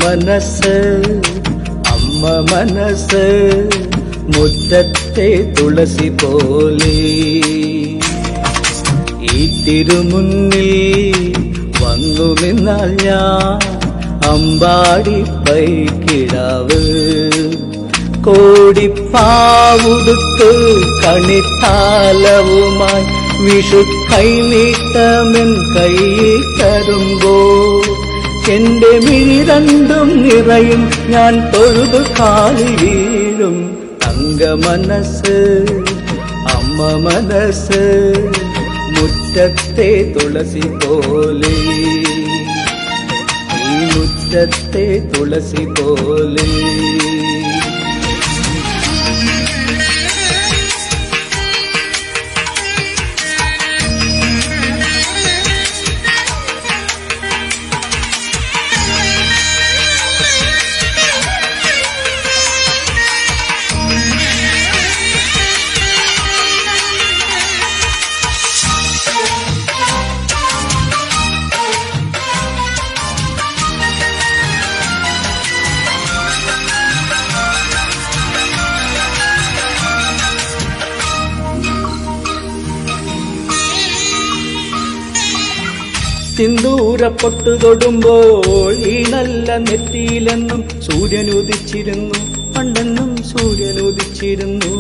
മനസ്സ് അമ്മ മനസ്സ് മുറ്റത്തെ തുളസി പോലെ ഈ തിരുമുന്നിൽ വന്നു നിന്നാൽ ഞാൻ അമ്പാടി പൈക്കിടാവ് കോടിപ്പാവുടുത്ത് കണിത്താലവുമായി വിഷു കൈനീട്ടമെൻ കൈയിൽ തരുമ്പോൾ എന്റെ മിഴി രണ്ടും നിറയും ഞാൻ തൊഴുതു കാലിൽ വീഴും തങ്ക മനസ്സ് അമ്മ മനസ്സ് മുറ്റത്തെ തുളസി പോലെ ഈ മുറ്റത്തെ തുളസി പോലെ സിന്ദൂരപ്പൊട്ട് തൊടുമ്പോൾ ഈ നല്ല നെറ്റിയിലെന്നും സൂര്യനുദിച്ചിരുന്നു പണ്ടെന്നും സൂര്യനുദിച്ചിരുന്നു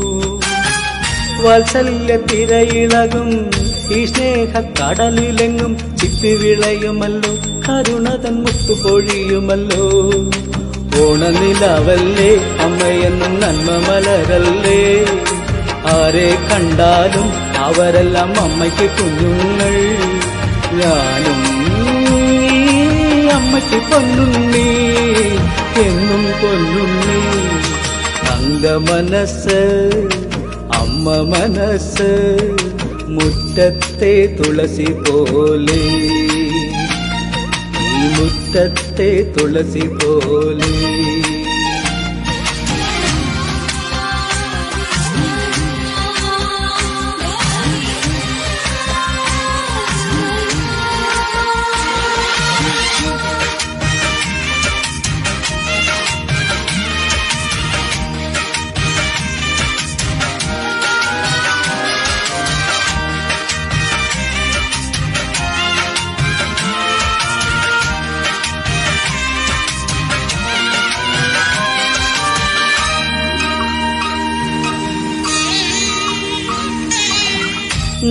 വാത്സല്യ തിരയിളകും ഈ സ്നേഹക്കടലിലെങ്ങും ചിപ്പി വിളയുമല്ലോ കരുണതൻ മുത്തുപൊഴിയുമല്ലോ ഓണനിലാവല്ലേ അമ്മയെന്നും നന്മ മലരല്ലേ ആരെ കണ്ടാലും അവരെല്ലാം അമ്മയ്ക്ക് കുഞ്ഞുങ്ങൾ ഞാനും അമ്മയ്ക്ക് പൊന്നുണ്ണി എന്നും പൊന്നുണ്ണി തങ്ക മനസ്സ് അമ്മ മനസ്സ് മുറ്റത്തെ തുളസി പോലെ ഈ മുറ്റത്തെ തുളസി പോലെ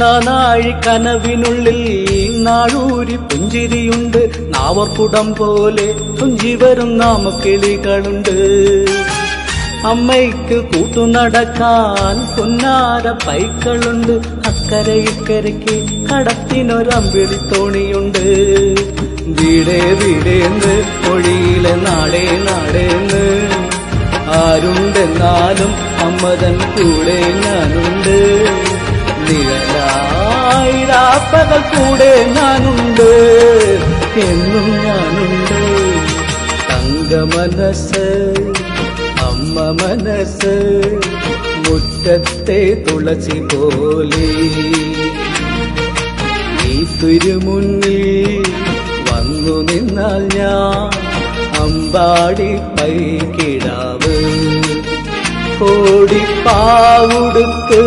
നാനാഴി കനവിനുള്ളിൽ നാഴൂരി പുഞ്ചിരിയുണ്ട് നാവർക്കുടം പോലെ തുഞ്ചി വരും നാമക്കിളികളുണ്ട് അമ്മയ്ക്ക് കൂട്ടുനടക്കാൻ പൊന്നാര പൈക്കളുണ്ട് അക്കരെ ഇക്കരയ്ക്ക് കടത്തിനൊരമ്പിളി തോണിയുണ്ട് വീടേ വീടേന്ന് മൊഴിയിലെ നാടേ നാടേന്ന് ആരുണ്ടെന്നാലും അമ്മതൻ കൂടെ ഞാനുണ്ട് നിഴലായി രാപ്പകൽ കൂടെ ഞാനുണ്ട് എന്നും ഞാനുണ്ട് തങ്ക മനസ്സ് അമ്മ മനസ്സ് മുറ്റത്തെ തുളസി പോലെ ഈ തിരുമുന്നിൽ വന്നു നിന്നാൽ ഞാൻ അമ്പാടി പൈകിടാവ് കോടിപ്പാവുടുത്ത്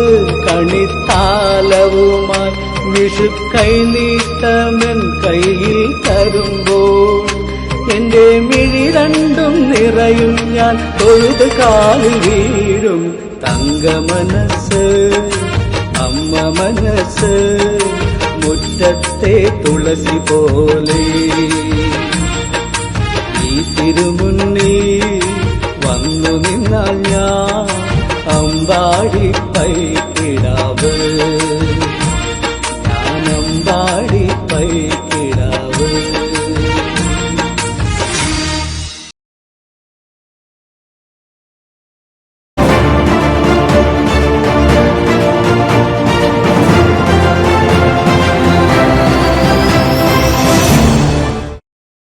കണിത്താലവുമായി വിഷു കൈനീട്ടമെൻ കൈയിൽ തരുമ്പോൾ എന്റെ മിഴി രണ്ടും നിറയും ഞാൻ തൊഴുത് കാലിൽ വീഴും തങ്ക മനസ്സ് അമ്മ മനസ്സ് മുറ്റത്തെ തുളസി പോലെ ഈ തിരുമുന്നിൽ വന്നു നിന്നാൽ ഞാൻ അമ്പാടി പൈക്കിട